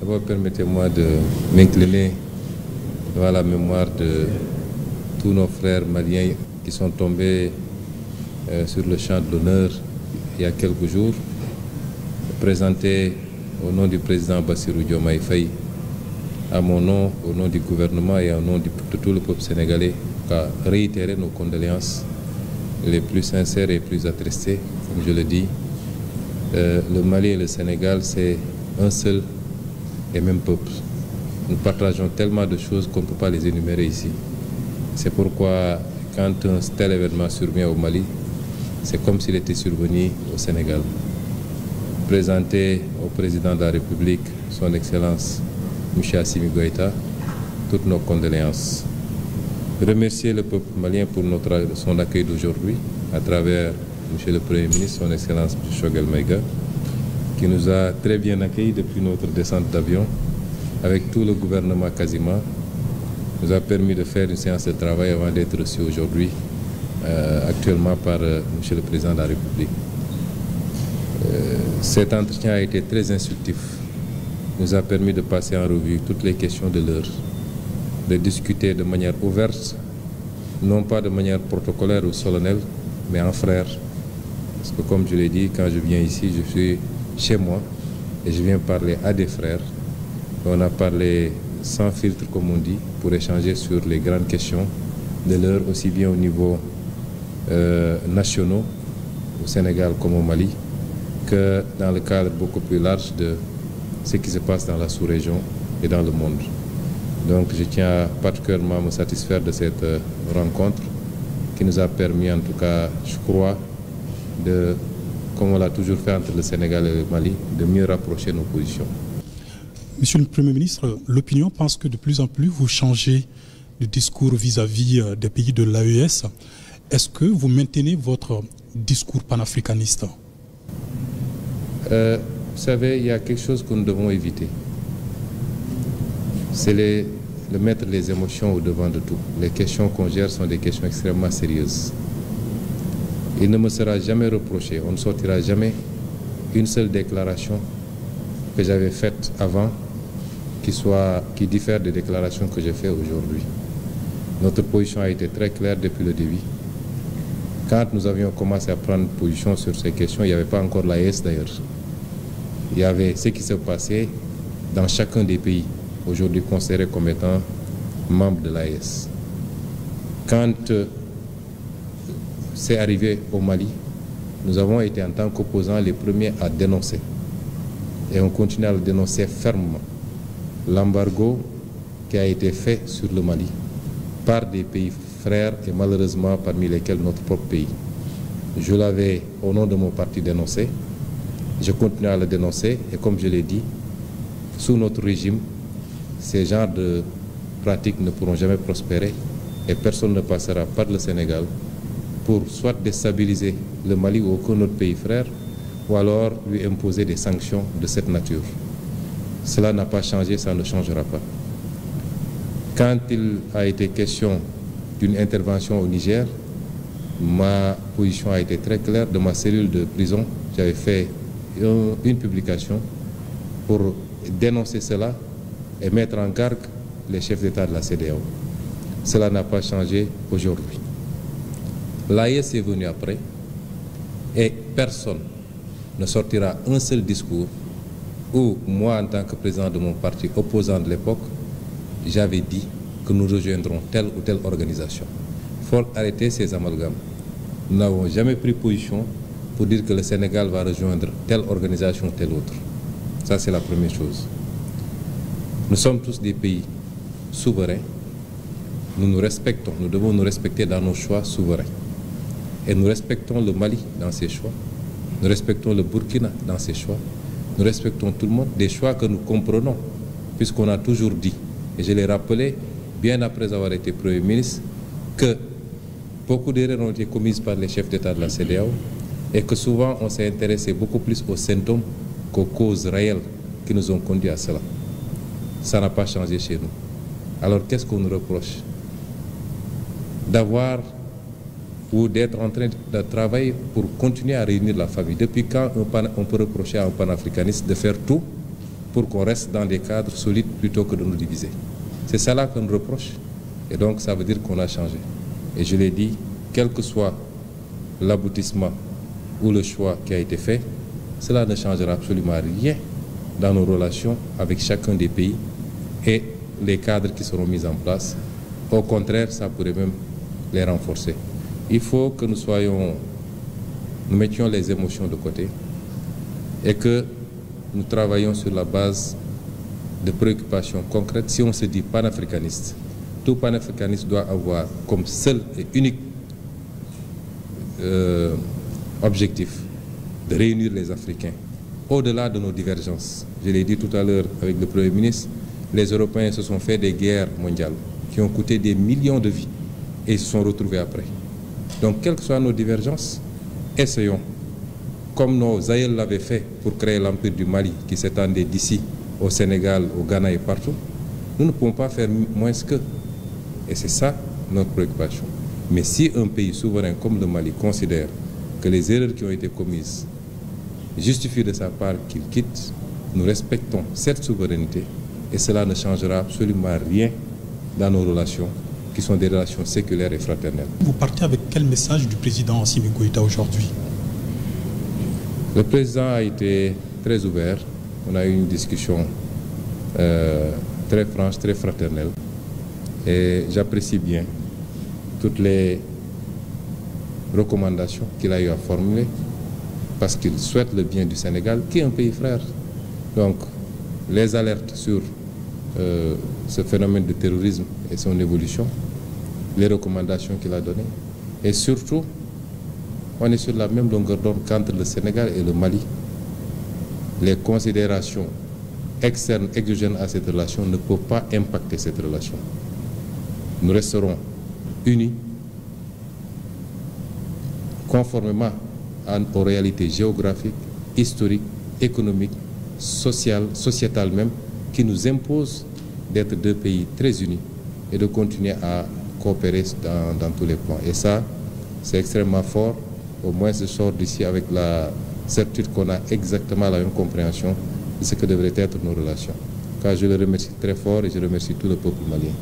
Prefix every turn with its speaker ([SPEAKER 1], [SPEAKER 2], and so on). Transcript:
[SPEAKER 1] D'abord, permettez-moi de m'incliner devant la mémoire de tous nos frères maliens qui sont tombés sur le champ de l'honneur il y a quelques jours. Présenter au nom du président Bassirou Diomaye Faye, à mon nom, au nom du gouvernement et au nom de tout le peuple sénégalais, à réitérer nos condoléances les plus sincères et les plus attristées. Comme je le dis, le Mali et le Sénégal, c'est un seul et même peuple. Nous partageons tellement de choses qu'on ne peut pas les énumérer ici. C'est pourquoi, quand un tel événement survient au Mali, c'est comme s'il était survenu au Sénégal. Présenter au président de la République, son Excellence M. Assimi Goïta, toutes nos condoléances. Remercier le peuple malien pour son accueil d'aujourd'hui à travers M. le Premier ministre, son Excellence M. Choguel Maïga, qui nous a très bien accueillis depuis notre descente d'avion, avec tout le gouvernement quasiment, nous a permis de faire une séance de travail avant d'être reçus aujourd'hui, actuellement par M. le Président de la République. Cet entretien a été très instructif, nous a permis de passer en revue toutes les questions de l'heure, de discuter de manière ouverte, non pas de manière protocolaire ou solennelle, mais en frère. Parce que comme je l'ai dit, quand je viens ici, je suis chez moi et je viens parler à des frères. On a parlé sans filtre, comme on dit, pour échanger sur les grandes questions de l'heure, aussi bien au niveau national, au Sénégal comme au Mali, que dans le cadre beaucoup plus large de ce qui se passe dans la sous-région et dans le monde. Donc je tiens particulièrement à me satisfaire de cette rencontre qui nous a permis, en tout cas, je crois, comme on l'a toujours fait entre le Sénégal et le Mali, de mieux rapprocher nos positions.
[SPEAKER 2] Monsieur le Premier ministre, l'opinion pense que de plus en plus vous changez de discours vis-à-vis des pays de l'AES. Est-ce que vous maintenez votre discours panafricaniste?
[SPEAKER 1] Vous savez, il y a quelque chose que nous devons éviter. C'est de mettre les émotions au devant de tout. Les questions qu'on gère sont des questions extrêmement sérieuses. Il ne me sera jamais reproché, on ne sortira jamais une seule déclaration que j'avais faite avant qui diffère des déclarations que j'ai faites aujourd'hui. Notre position a été très claire depuis le début. Quand nous avions commencé à prendre position sur ces questions, il n'y avait pas encore l'AES d'ailleurs. Il y avait ce qui se passait dans chacun des pays, aujourd'hui considérés comme étant membres de l'AES. Quand c'est arrivé au Mali, nous avons été en tant qu'opposants les premiers à dénoncer. Et on continue à le dénoncer fermement. L'embargo qui a été fait sur le Mali par des pays frères et malheureusement parmi lesquels notre propre pays. Je l'avais au nom de mon parti dénoncé. Je continue à le dénoncer et comme je l'ai dit, sous notre régime, ces genres de pratiques ne pourront jamais prospérer et personne ne passera par le Sénégal pour soit déstabiliser le Mali ou aucun autre pays frère ou alors lui imposer des sanctions de cette nature. Cela n'a pas changé, ça ne changera pas. Quand il a été question d'une intervention au Niger, ma position a été très claire. De ma cellule de prison, j'avais fait une publication pour dénoncer cela et mettre en garde les chefs d'État de la CEDEAO. Cela n'a pas changé aujourd'hui. L'AES est venu après et personne ne sortira un seul discours où moi, en tant que président de mon parti opposant de l'époque, j'avais dit que nous rejoindrons telle ou telle organisation. Il faut arrêter ces amalgames. Nous n'avons jamais pris position pour dire que le Sénégal va rejoindre telle organisation ou telle autre. Ça, c'est la première chose. Nous sommes tous des pays souverains. Nous nous respectons. Nous devons nous respecter dans nos choix souverains. Et nous respectons le Mali dans ses choix. Nous respectons le Burkina dans ses choix. Nous respectons tout le monde, des choix que nous comprenons, puisqu'on a toujours dit, et je l'ai rappelé bien après avoir été Premier ministre, que beaucoup d'erreurs ont été commises par les chefs d'État de la CEDEAO et que souvent on s'est intéressé beaucoup plus aux symptômes qu'aux causes réelles qui nous ont conduits à cela. Ça n'a pas changé chez nous. Alors qu'est-ce qu'on nous reproche? D'avoir ou d'être en train de travailler pour continuer à réunir la famille. Depuis quand on peut reprocher à un panafricaniste de faire tout pour qu'on reste dans des cadres solides plutôt que de nous diviser. C'est cela qu'on nous reproche et donc ça veut dire qu'on a changé. Et je l'ai dit, quel que soit l'aboutissement ou le choix qui a été fait, cela ne changera absolument rien dans nos relations avec chacun des pays et les cadres qui seront mis en place. Au contraire, ça pourrait même les renforcer. Il faut que nous mettions les émotions de côté et que nous travaillons sur la base de préoccupations concrètes. Si on se dit panafricaniste, tout panafricaniste doit avoir comme seul et unique objectif de réunir les Africains au-delà de nos divergences. Je l'ai dit tout à l'heure avec le Premier ministre, les Européens se sont fait des guerres mondiales qui ont coûté des millions de vies et ils se sont retrouvés après. Donc, quelles que soient nos divergences, essayons, comme nos aïeux l'avaient fait pour créer l'Empire du Mali qui s'étendait d'ici au Sénégal, au Ghana et partout, nous ne pouvons pas faire moins qu'eux. Et c'est ça notre préoccupation. Mais si un pays souverain comme le Mali considère que les erreurs qui ont été commises justifient de sa part qu'il quitte, nous respectons cette souveraineté et cela ne changera absolument rien dans nos relations qui sont des relations séculaires et fraternelles.
[SPEAKER 2] Vous partez avec quel message du président Assimi Goïta aujourd'hui?
[SPEAKER 1] Le président a été très ouvert. On a eu une discussion très franche, très fraternelle. Et j'apprécie bien toutes les recommandations qu'il a eu à formuler parce qu'il souhaite le bien du Sénégal, qui est un pays frère. Donc, les alertes sur ce phénomène de terrorisme et son évolution, les recommandations qu'il a données, et surtout, on est sur la même longueur d'onde qu'entre le Sénégal et le Mali. Les considérations externes, exogènes à cette relation ne peuvent pas impacter cette relation. Nous resterons unis, conformément aux réalités géographiques, historiques, économiques, sociales, sociétales même, qui nous imposent d'être deux pays très unis et de continuer à coopérer dans tous les plans. Et ça, c'est extrêmement fort. Au moins, je sors d'ici avec la certitude qu'on a exactement la même compréhension de ce que devraient être nos relations. Car je le remercie très fort et je remercie tout le peuple malien.